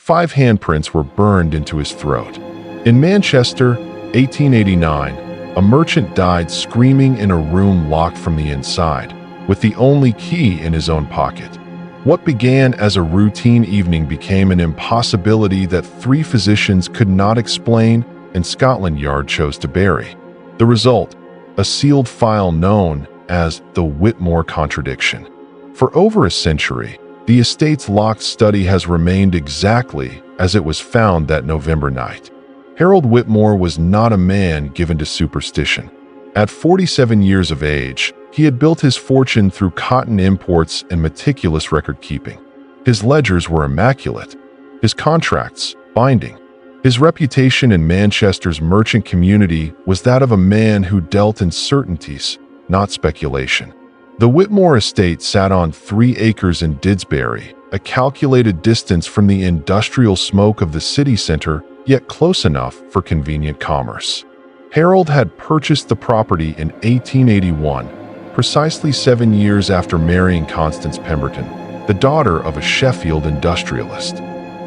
5 handprints were burned into his throat. In Manchester, 1889, a merchant died screaming in a room locked from the inside, with the only key in his own pocket. What began as a routine evening became an impossibility that 3 physicians could not explain, and Scotland Yard chose to bury. The result, a sealed file known as the Whitmore Contradiction. For over a century, the estate's locked study has remained exactly as it was found that November night. Harold Whitmore was not a man given to superstition. At 47 years of age, he had built his fortune through cotton imports and meticulous record-keeping. His ledgers were immaculate, his contracts binding. His reputation in Manchester's merchant community was that of a man who dealt in certainties, not speculation. The Whitmore estate sat on 3 acres in Didsbury, a calculated distance from the industrial smoke of the city center, yet close enough for convenient commerce. Harold had purchased the property in 1881, precisely 7 years after marrying Constance Pemberton, the daughter of a Sheffield industrialist.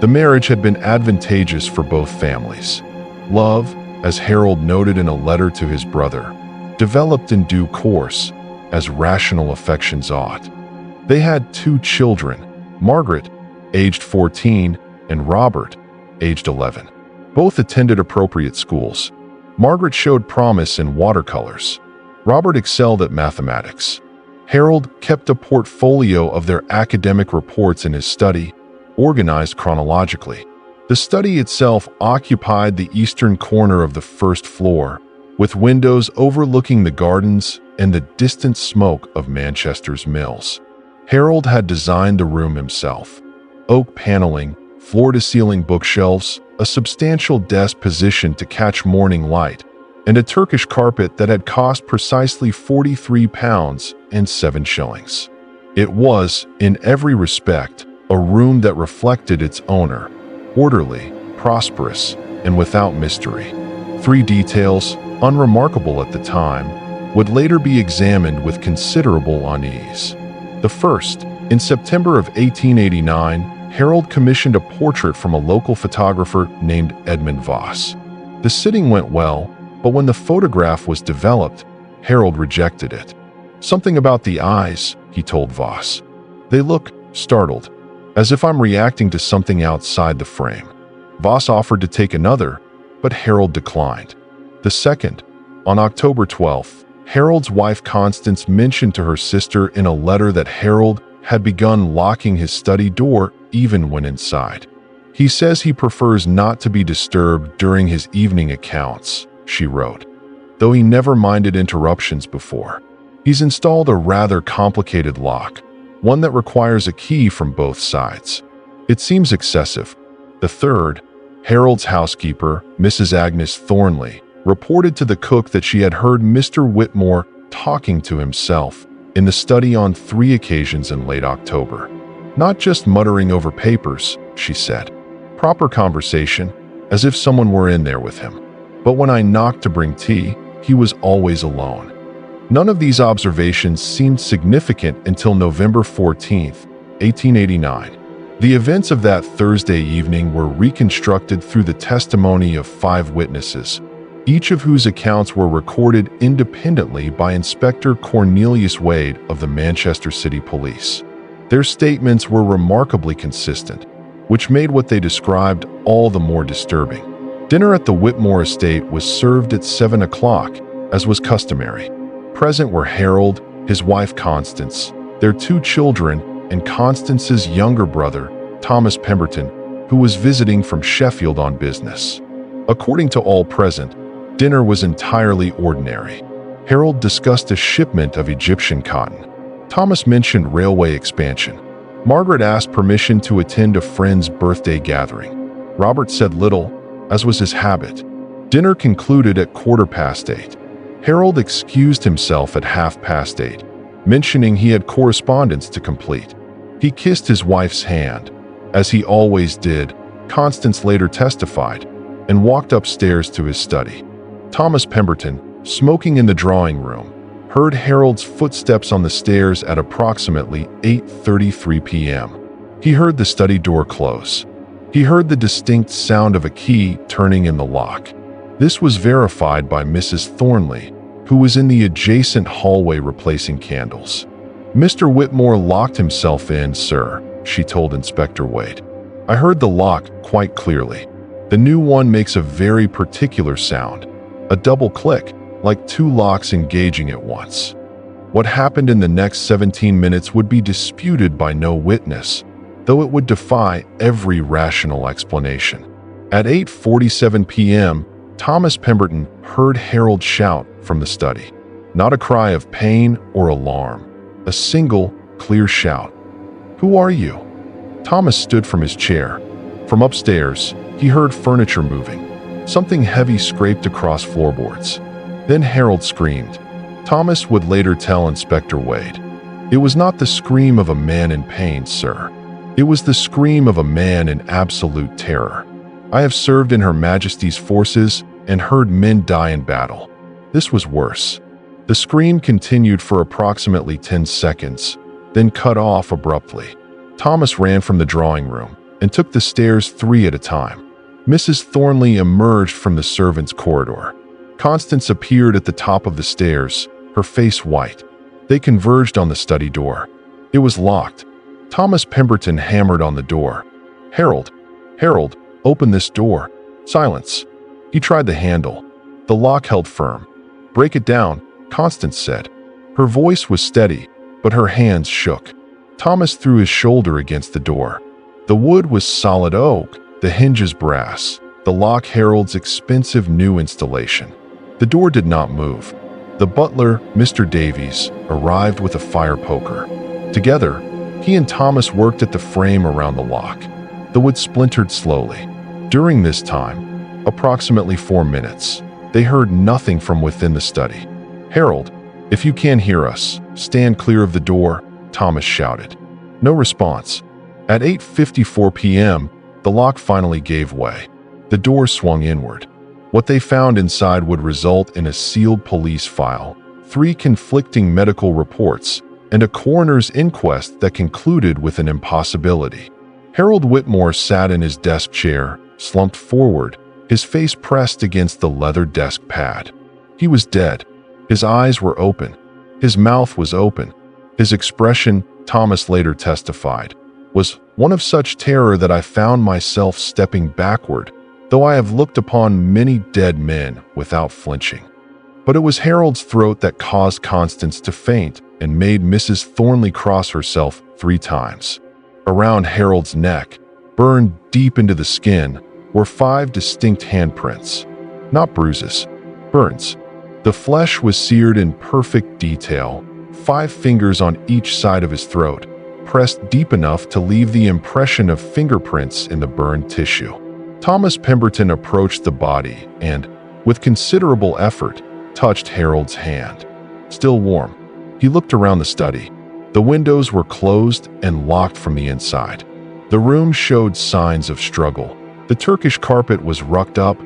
The marriage had been advantageous for both families. Love, as Harold noted in a letter to his brother, developed in due course, as rational affections ought. They had 2 children, Margaret, aged 14, and Robert, aged 11. Both attended appropriate schools. Margaret showed promise in watercolors. Robert excelled at mathematics. Harold kept a portfolio of their academic reports in his study, organized chronologically. The study itself occupied the eastern corner of the first floor, with windows overlooking the gardens and the distant smoke of Manchester's mills. Harold had designed the room himself. Oak paneling, floor-to-ceiling bookshelves, a substantial desk positioned to catch morning light, and a Turkish carpet that had cost precisely £43 and 7 shillings. It was, in every respect, a room that reflected its owner, orderly, prosperous, and without mystery. 3 details, unremarkable at the time, would later be examined with considerable unease. The first, in September of 1889, Harold commissioned a portrait from a local photographer named Edmund Voss. The sitting went well, but when the photograph was developed, Harold rejected it. "Something about the eyes," he told Voss. "They look startled, as if I'm reacting to something outside the frame." Voss offered to take another, but Harold declined. The second, on October 12th, Harold's wife Constance mentioned to her sister in a letter that Harold had begun locking his study door even when inside. "He says he prefers not to be disturbed during his evening accounts," she wrote, "though he never minded interruptions before. He's installed a rather complicated lock, one that requires a key from both sides. It seems excessive." The third, Harold's housekeeper, Mrs. Agnes Thornley, reported to the cook that she had heard Mr. Whitmore talking to himself in the study on 3 occasions in late October. "Not just muttering over papers," she said. "Proper conversation, as if someone were in there with him. But when I knocked to bring tea, he was always alone." None of these observations seemed significant until November 14th, 1889. The events of that Thursday evening were reconstructed through the testimony of 5 witnesses, each of whose accounts were recorded independently by Inspector Cornelius Wade of the Manchester City Police. Their statements were remarkably consistent, which made what they described all the more disturbing. Dinner at the Whitmore estate was served at 7 o'clock, as was customary. Present were Harold, his wife Constance, their 2 children, and Constance's younger brother, Thomas Pemberton, who was visiting from Sheffield on business. According to all present, dinner was entirely ordinary. Harold discussed a shipment of Egyptian cotton. Thomas mentioned railway expansion. Margaret asked permission to attend a friend's birthday gathering. Robert said little, as was his habit. Dinner concluded at 8:15. Harold excused himself at 8:30, mentioning he had correspondence to complete. He kissed his wife's hand, as he always did, Constance later testified, and walked upstairs to his study. Thomas Pemberton, smoking in the drawing room, heard Harold's footsteps on the stairs at approximately 8:33 p.m. He heard the study door close. He heard the distinct sound of a key turning in the lock. This was verified by Mrs. Thornley, who was in the adjacent hallway replacing candles. "Mr. Whitmore locked himself in, sir," she told Inspector Wade. "I heard the lock quite clearly. The new one makes a very particular sound, a double click, like two locks engaging at once." What happened in the next 17 minutes would be disputed by no witness, though it would defy every rational explanation. At 8:47 p.m., Thomas Pemberton heard Harold shout from the study. Not a cry of pain or alarm, a single, clear shout. "Who are you?" Thomas stood from his chair. From upstairs, he heard furniture moving. Something heavy scraped across floorboards. Then Harold screamed. Thomas would later tell Inspector Wade, "It was not the scream of a man in pain, sir. It was the scream of a man in absolute terror. I have served in Her Majesty's forces and heard men die in battle. This was worse." The scream continued for approximately 10 seconds, then cut off abruptly. Thomas ran from the drawing room and took the stairs 3 at a time. Mrs. Thornley emerged from the servants' corridor. Constance appeared at the top of the stairs, her face white. They converged on the study door. It was locked. Thomas Pemberton hammered on the door. "Harold, Harold, open this door." Silence. He tried the handle. The lock held firm. "Break it down," Constance said. Her voice was steady, but her hands shook. Thomas threw his shoulder against the door. The wood was solid oak, the hinges brass, the lock Harold's expensive new installation. The door did not move. The butler, Mr. Davies, arrived with a fire poker. Together, he and Thomas worked at the frame around the lock. The wood splintered slowly. During this time, approximately 4 minutes, they heard nothing from within the study. "Harold, if you can hear us, stand clear of the door," Thomas shouted. No response. At 8:54 p.m., the lock finally gave way. The door swung inward. What they found inside would result in a sealed police file, 3 conflicting medical reports, and a coroner's inquest that concluded with an impossibility. Harold Whitmore sat in his desk chair, slumped forward, his face pressed against the leather desk pad. He was dead. His eyes were open. His mouth was open. His expression, Thomas later testified, was one of such terror that I found myself stepping backward, though I have looked upon many dead men without flinching. But it was Harold's throat that caused Constance to faint and made Mrs. Thornley cross herself 3 times. Around Harold's neck, burned deep into the skin, were 5 distinct handprints. Not bruises, burns. The flesh was seared in perfect detail, 5 fingers on each side of his throat, pressed deep enough to leave the impression of fingerprints in the burned tissue. Thomas Pemberton approached the body and, with considerable effort, touched Harold's hand. Still warm. He looked around the study. The windows were closed and locked from the inside. The room showed signs of struggle. The Turkish carpet was rucked up,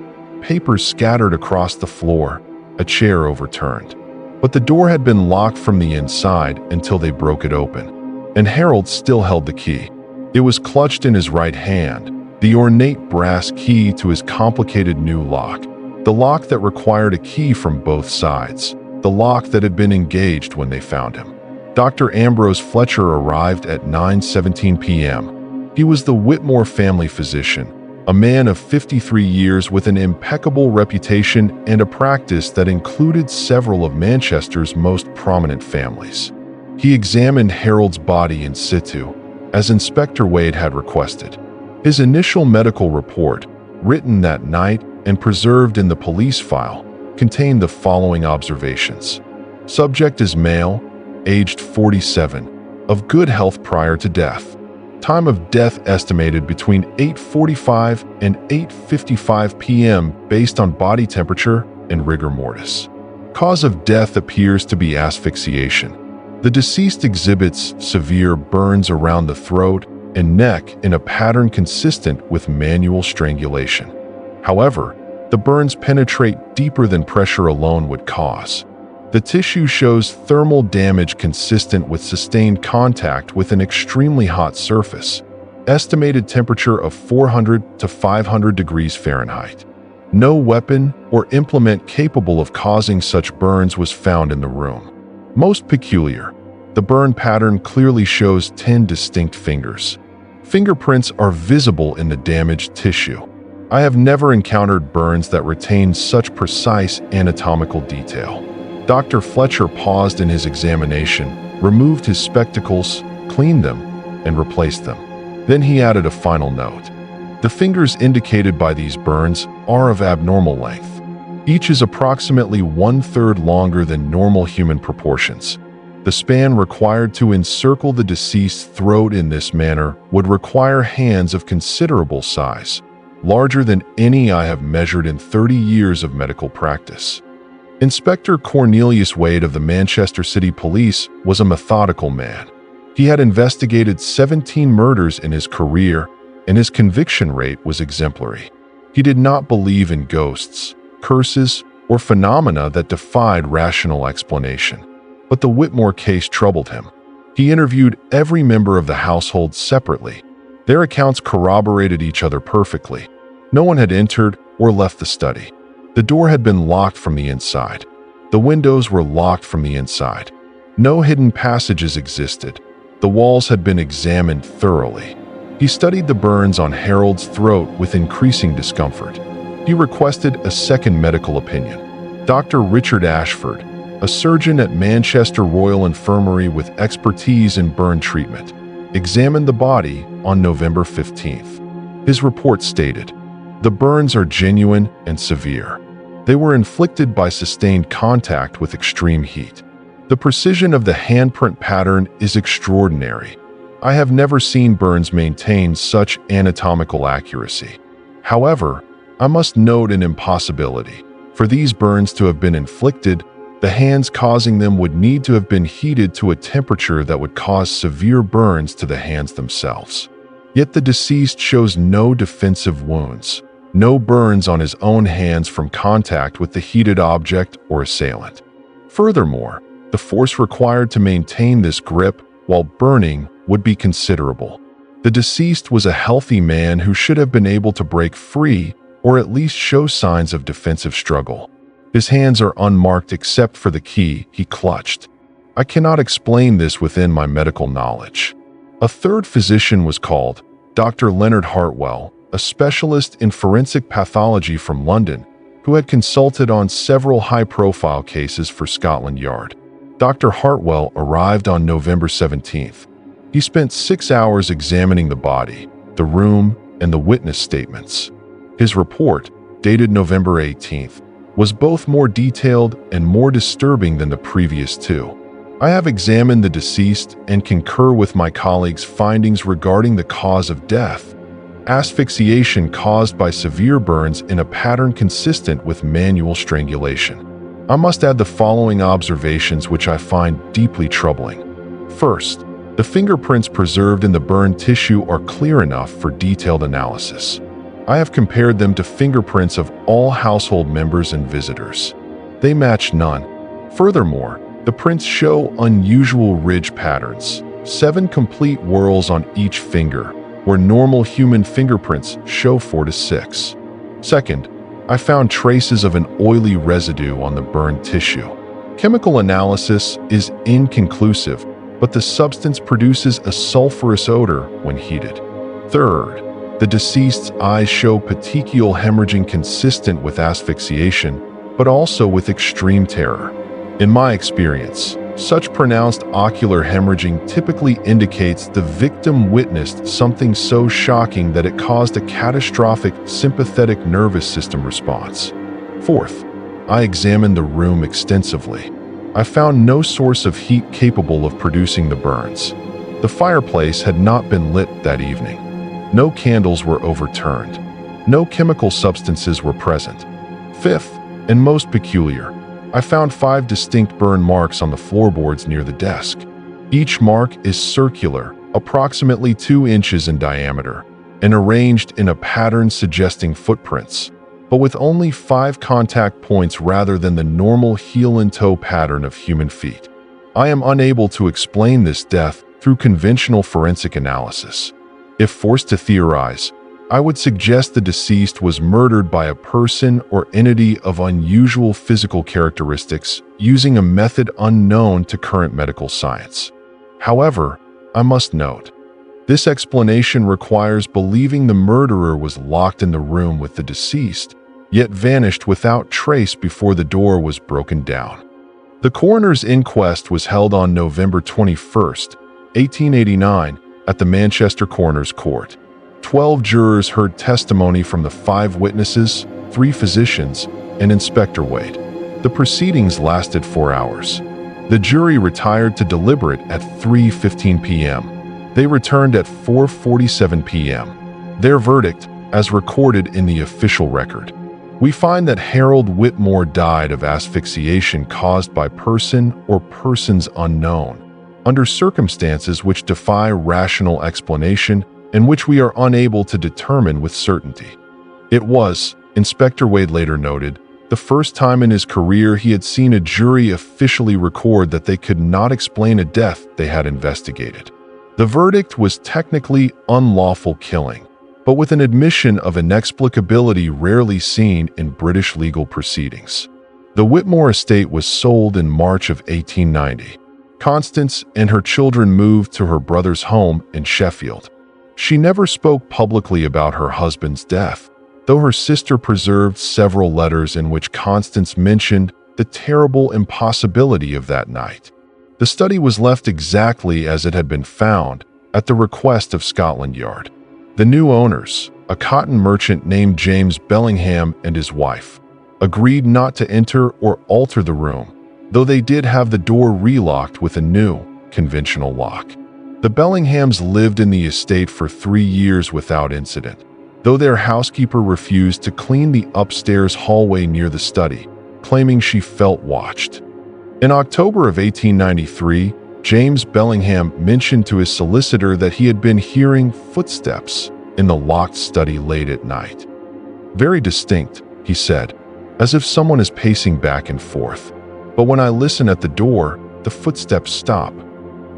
papers scattered across the floor, a chair overturned. But the door had been locked from the inside until they broke it open, and Harold still held the key. It was clutched in his right hand, the ornate brass key to his complicated new lock, the lock that required a key from both sides, the lock that had been engaged when they found him. Dr. Ambrose Fletcher arrived at 9:17 p.m. He was the Whitmore family physician, a man of 53 years with an impeccable reputation and a practice that included several of Manchester's most prominent families. He examined Harold's body in situ, as Inspector Wade had requested. His initial medical report, written that night and preserved in the police file, contained the following observations. Subject is male, aged 47, of good health prior to death. Time of death estimated between 8:45 and 8:55 p.m. based on body temperature and rigor mortis. Cause of death appears to be asphyxiation. The deceased exhibits severe burns around the throat and neck in a pattern consistent with manual strangulation. However, the burns penetrate deeper than pressure alone would cause. The tissue shows thermal damage consistent with sustained contact with an extremely hot surface. estimated temperature of 400 to 500 degrees Fahrenheit. No weapon or implement capable of causing such burns was found in the room. Most peculiar, the burn pattern clearly shows 10 distinct fingers. Fingerprints are visible in the damaged tissue. I have never encountered burns that retain such precise anatomical detail. Dr. Fletcher paused in his examination, removed his spectacles, cleaned them, and replaced them. Then he added a final note. The fingers indicated by these burns are of abnormal length. Each is approximately 1/3 longer than normal human proportions. The span required to encircle the deceased's throat in this manner would require hands of considerable size, larger than any I have measured in 30 years of medical practice. Inspector Cornelius Wade of the Manchester City Police was a methodical man. He had investigated 17 murders in his career, and his conviction rate was exemplary. He did not believe in ghosts, curses, or phenomena that defied rational explanation. But the Whitmore case troubled him. He interviewed every member of the household separately. Their accounts corroborated each other perfectly. No one had entered or left the study. The door had been locked from the inside. The windows were locked from the inside. No hidden passages existed. The walls had been examined thoroughly. He studied the burns on Harold's throat with increasing discomfort. He requested a second medical opinion. Dr. Richard Ashford, a surgeon at Manchester Royal Infirmary with expertise in burn treatment, examined the body on November 15th. His report stated, "The burns are genuine and severe. They were inflicted by sustained contact with extreme heat. The precision of the handprint pattern is extraordinary. I have never seen burns maintain such anatomical accuracy. However, I must note an impossibility. For these burns to have been inflicted, the hands causing them would need to have been heated to a temperature that would cause severe burns to the hands themselves. Yet the deceased shows no defensive wounds, no burns on his own hands from contact with the heated object or assailant. Furthermore, the force required to maintain this grip while burning would be considerable. The deceased was a healthy man who should have been able to break free or at least show signs of defensive struggle. His hands are unmarked except for the key he clutched. I cannot explain this within my medical knowledge." A third physician was called, Dr. Leonard Hartwell, a specialist in forensic pathology from London, who had consulted on several high-profile cases for Scotland Yard. Dr. Hartwell arrived on November 17th. He spent 6 hours examining the body, the room, and the witness statements. His report, dated November 18th, was both more detailed and more disturbing than the previous two. I have examined the deceased and concur with my colleagues' findings regarding the cause of death: asphyxiation caused by severe burns in a pattern consistent with manual strangulation. I must add the following observations which I find deeply troubling. First, the fingerprints preserved in the burned tissue are clear enough for detailed analysis. I have compared them to fingerprints of all household members and visitors. They match none. Furthermore, the prints show unusual ridge patterns, 7 complete whorls on each finger, where normal human fingerprints show 4 to 6. Second, I found traces of an oily residue on the burned tissue. Chemical analysis is inconclusive, but the substance produces a sulfurous odor when heated. Third, the deceased's eyes show petechial hemorrhaging consistent with asphyxiation, but also with extreme terror. In my experience, such pronounced ocular hemorrhaging typically indicates the victim witnessed something so shocking that it caused a catastrophic sympathetic nervous system response. Fourth, I examined the room extensively. I found no source of heat capable of producing the burns. The fireplace had not been lit that evening. No candles were overturned. No chemical substances were present. Fifth, and most peculiar, I found 5 distinct burn marks on the floorboards near the desk. Each mark is circular, approximately 2 inches in diameter, and arranged in a pattern suggesting footprints, but with only 5 contact points rather than the normal heel and toe pattern of human feet. I am unable to explain this death through conventional forensic analysis. If forced to theorize, I would suggest the deceased was murdered by a person or entity of unusual physical characteristics using a method unknown to current medical science. However, I must note, this explanation requires believing the murderer was locked in the room with the deceased, yet vanished without trace before the door was broken down. The coroner's inquest was held on November 21st, 1889, at the Manchester Coroner's Court. 12 jurors heard testimony from the 5 witnesses, 3 physicians, and Inspector Wade. The proceedings lasted 4 hours. The jury retired to deliberate at 3:15 p.m. They returned at 4:47 p.m. Their verdict, as recorded in the official record. We find that Harold Whitmore died of asphyxiation caused by person or persons unknown, under circumstances which defy rational explanation and which we are unable to determine with certainty. It was, Inspector Wade later noted, the first time in his career he had seen a jury officially record that they could not explain a death they had investigated. The verdict was technically unlawful killing, but with an admission of inexplicability rarely seen in British legal proceedings. The Whitmore estate was sold in March of 1890. Constance and her children moved to her brother's home in Sheffield. She never spoke publicly about her husband's death, though her sister preserved several letters in which Constance mentioned the terrible impossibility of that night. The study was left exactly as it had been found, at the request of Scotland Yard. The new owners, a cotton merchant named James Bellingham and his wife, agreed not to enter or alter the room, though they did have the door relocked with a new, conventional lock. The Bellinghams lived in the estate for 3 years without incident, though their housekeeper refused to clean the upstairs hallway near the study, claiming she felt watched. In October of 1893, James Bellingham mentioned to his solicitor that he had been hearing footsteps in the locked study late at night. "Very distinct," he said, "as if someone is pacing back and forth. But when I listen at the door, the footsteps stop."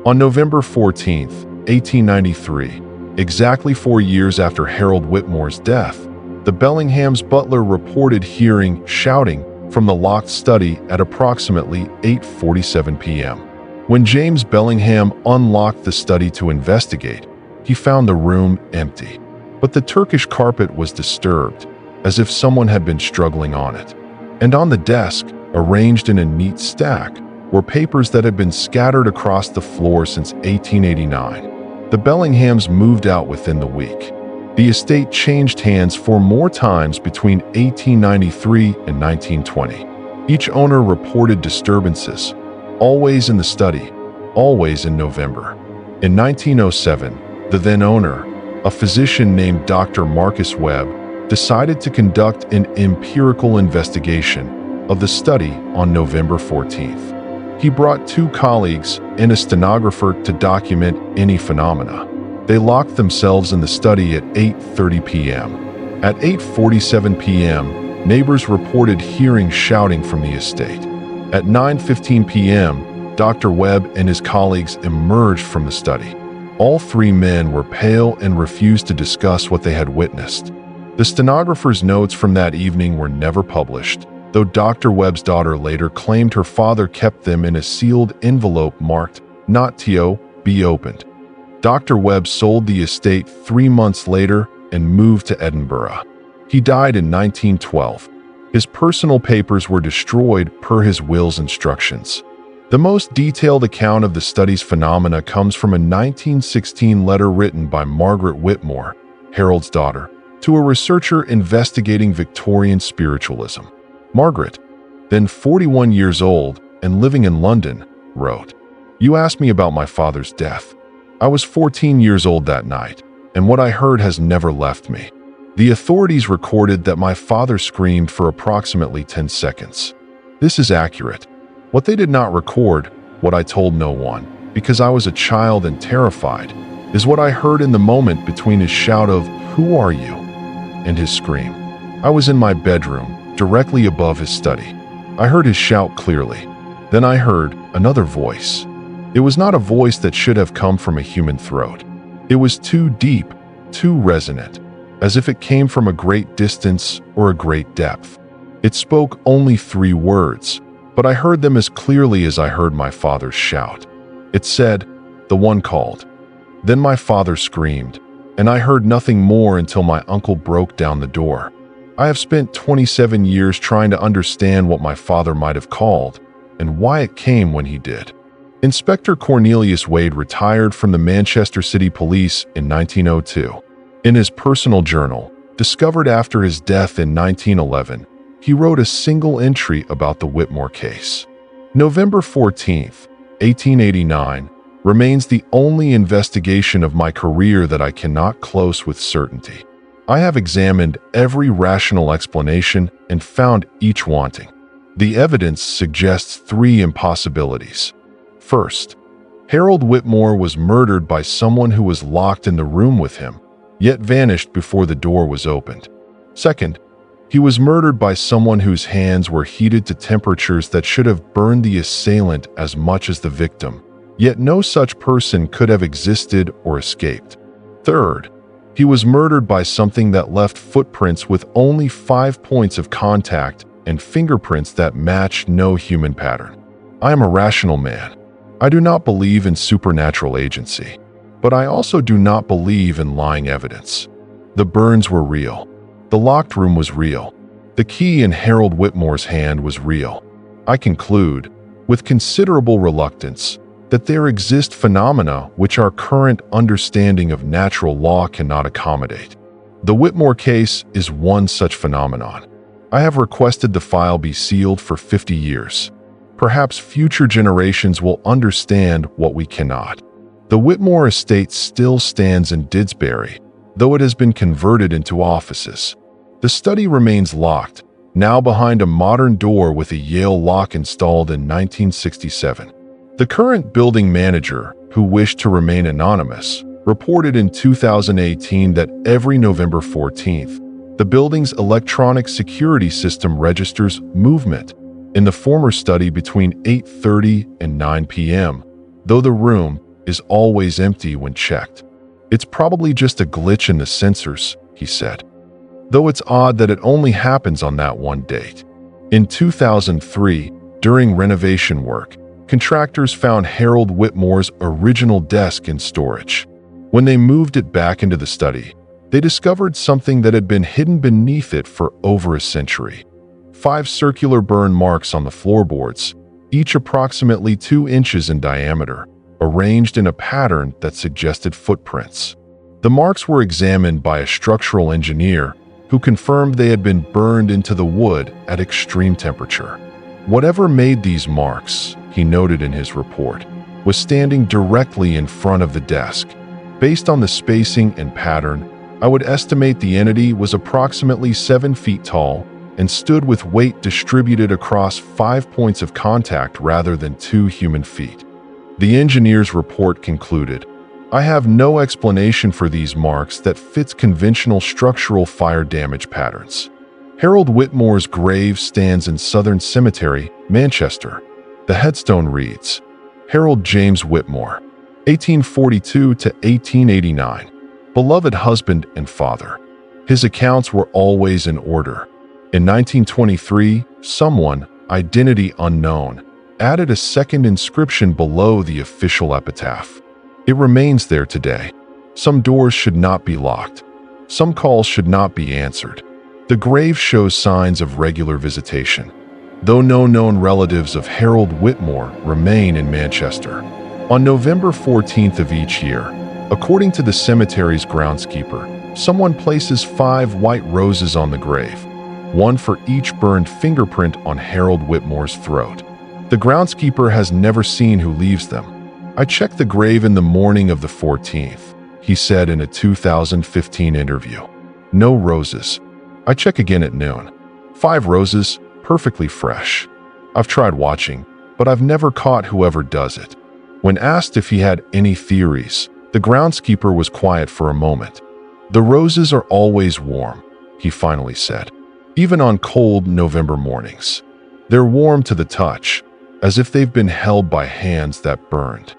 On November 14, 1893, exactly 4 years after Harold Whitmore's death, the Bellingham's butler reported hearing shouting from the locked study at approximately 8:47 p.m. When James Bellingham unlocked the study to investigate, he found the room empty. But the Turkish carpet was disturbed, as if someone had been struggling on it. And on the desk, arranged in a neat stack, were papers that had been scattered across the floor since 1889. The Bellinghams moved out within the week. The estate changed hands 4 more times between 1893 and 1920. Each owner reported disturbances, always in the study, always in November. In 1907, the then owner, a physician named Dr. Marcus Webb, decided to conduct an empirical investigation of the study on November 14th. He brought 2 colleagues and a stenographer to document any phenomena. They locked themselves in the study at 8:30 p.m. At 8:47 p.m., neighbors reported hearing shouting from the estate. At 9:15 p.m., Dr. Webb and his colleagues emerged from the study. All 3 men were pale and refused to discuss what they had witnessed. The stenographer's notes from that evening were never published, though Dr. Webb's daughter later claimed her father kept them in a sealed envelope marked, "Not to be opened." Dr. Webb sold the estate 3 months later and moved to Edinburgh. He died in 1912. His personal papers were destroyed per his will's instructions. The most detailed account of the study's phenomena comes from a 1916 letter written by Margaret Whitmore, Harold's daughter, to a researcher investigating Victorian spiritualism. Margaret, then 41 years old and living in London, wrote, "You asked me about my father's death. I was 14 years old that night, and what I heard has never left me. The authorities recorded that my father screamed for approximately 10 seconds. This is accurate. What they did not record, what I told no one, because I was a child and terrified, is what I heard in the moment between his shout of, 'Who are you?' and his scream. I was in my bedroom, directly above his study. I heard his shout clearly. Then I heard another voice. It was not a voice that should have come from a human throat. It was too deep, too resonant, as if it came from a great distance or a great depth. It spoke only 3 words, but I heard them as clearly as I heard my father's shout. It said, "The one called." Then my father screamed, and I heard nothing more until my uncle broke down the door. I have spent 27 years trying to understand what my father might have called and why it came when he did. Inspector Cornelius Wade retired from the Manchester City Police in 1902. In his personal journal, discovered after his death in 1911, he wrote a single entry about the Whitmore case. November 14th, 1889, remains the only investigation of my career that I cannot close with certainty. I have examined every rational explanation and found each wanting. The evidence suggests 3 impossibilities. First, Harold Whitmore was murdered by someone who was locked in the room with him, yet vanished before the door was opened. Second, he was murdered by someone whose hands were heated to temperatures that should have burned the assailant as much as the victim, yet no such person could have existed or escaped. Third, he was murdered by something that left footprints with only 5 points of contact and fingerprints that matched no human pattern. I am a rational man. I do not believe in supernatural agency, but I also do not believe in lying evidence. The burns were real. The locked room was real. The key in Harold Whitmore's hand was real. I conclude, with considerable reluctance, that there exist phenomena which our current understanding of natural law cannot accommodate. The Whitmore case is one such phenomenon. I have requested the file be sealed for 50 years. Perhaps future generations will understand what we cannot. The Whitmore estate still stands in Didsbury, though it has been converted into offices. The study remains locked, now behind a modern door with a Yale lock installed in 1967. The current building manager, who wished to remain anonymous, reported in 2018 that every November 14th, the building's electronic security system registers movement in the former study between 8:30 and 9 p.m., though the room is always empty when checked. "It's probably just a glitch in the sensors," he said. Though it's odd that it only happens on that one date. In 2003, during renovation work, contractors found Harold Whitmore's original desk in storage. When they moved it back into the study, they discovered something that had been hidden beneath it for over a century. 5 circular burn marks on the floorboards, each approximately 2 inches in diameter, arranged in a pattern that suggested footprints. The marks were examined by a structural engineer who confirmed they had been burned into the wood at extreme temperature. Whatever made these marks, he noted in his report, was standing directly in front of the desk. Based on the spacing and pattern, I would estimate the entity was approximately 7 feet tall and stood with weight distributed across 5 points of contact rather than 2 human feet. The engineer's report concluded, "I have no explanation for these marks that fits conventional structural fire damage patterns." Harold Whitmore's grave stands in Southern Cemetery, Manchester. The headstone reads, "Harold James Whitmore, 1842 to 1889, beloved husband and father." His accounts were always in order. In 1923, someone, identity unknown, added a second inscription below the official epitaph. It remains there today. Some doors should not be locked. Some calls should not be answered. The grave shows signs of regular visitation, though no known relatives of Harold Whitmore remain in Manchester. On November 14th of each year, according to the cemetery's groundskeeper, someone places 5 white roses on the grave, one for each burned fingerprint on Harold Whitmore's throat. The groundskeeper has never seen who leaves them. "I checked the grave in the morning of the 14th, he said in a 2015 interview. No roses. I check again at noon. 5 roses, perfectly fresh. I've tried watching, but I've never caught whoever does it." When asked if he had any theories, the groundskeeper was quiet for a moment. "The roses are always warm," he finally said, "even on cold November mornings. They're warm to the touch, as if they've been held by hands that burned."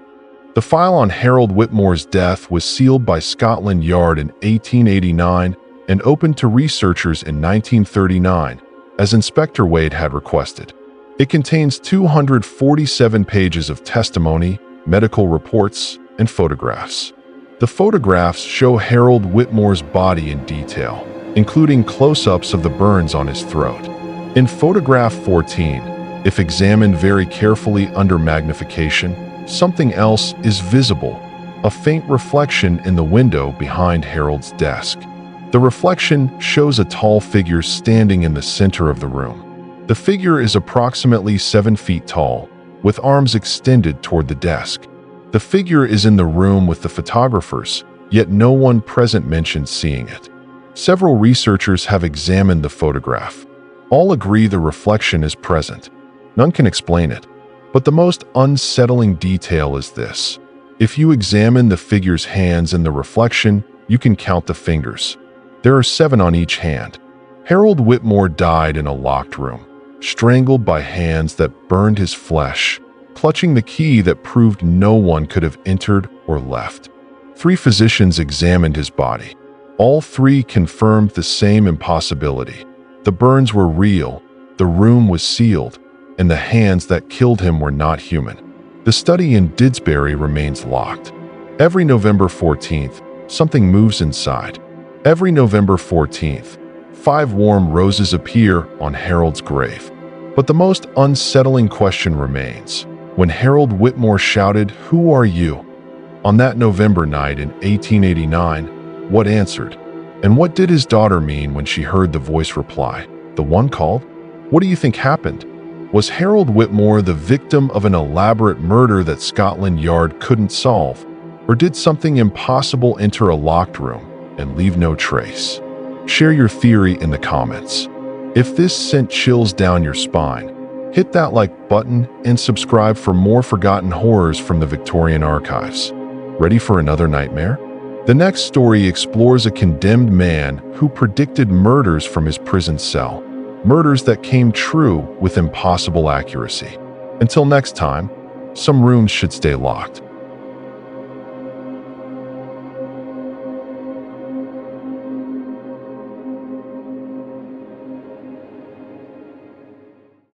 The file on Harold Whitmore's death was sealed by Scotland Yard in 1889 and opened to researchers in 1939, as Inspector Wade had requested. It contains 247 pages of testimony, medical reports, and photographs. The photographs show Harold Whitmore's body in detail, including close-ups of the burns on his throat. In photograph 14, if examined very carefully under magnification, something else is visible, a faint reflection in the window behind Harold's desk. The reflection shows a tall figure standing in the center of the room. The figure is approximately 7 feet tall, with arms extended toward the desk. The figure is in the room with the photographers, yet no one present mentions seeing it. Several researchers have examined the photograph. All agree the reflection is present. None can explain it. But the most unsettling detail is this. If you examine the figure's hands in the reflection, you can count the fingers. There are 7 on each hand. Harold Whitmore died in a locked room, strangled by hands that burned his flesh, clutching the key that proved no one could have entered or left. 3 physicians examined his body. All 3 confirmed the same impossibility. The burns were real, the room was sealed, and the hands that killed him were not human. The study in Didsbury remains locked. Every November 14th, something moves inside. Every November 14th, 5 warm roses appear on Harold's grave. But the most unsettling question remains. When Harold Whitmore shouted, "Who are you?" on that November night in 1889, what answered? And what did his daughter mean when she heard the voice reply, "The one called"? What do you think happened? Was Harold Whitmore the victim of an elaborate murder that Scotland Yard couldn't solve? Or did something impossible enter a locked room and leave no trace? Share your theory in the comments. If this sent chills down your spine, hit that like button and subscribe for more forgotten horrors from the Victorian archives. Ready for another nightmare? The next story explores a condemned man who predicted murders from his prison cell. Murders that came true with impossible accuracy. Until next time, some rooms should stay locked.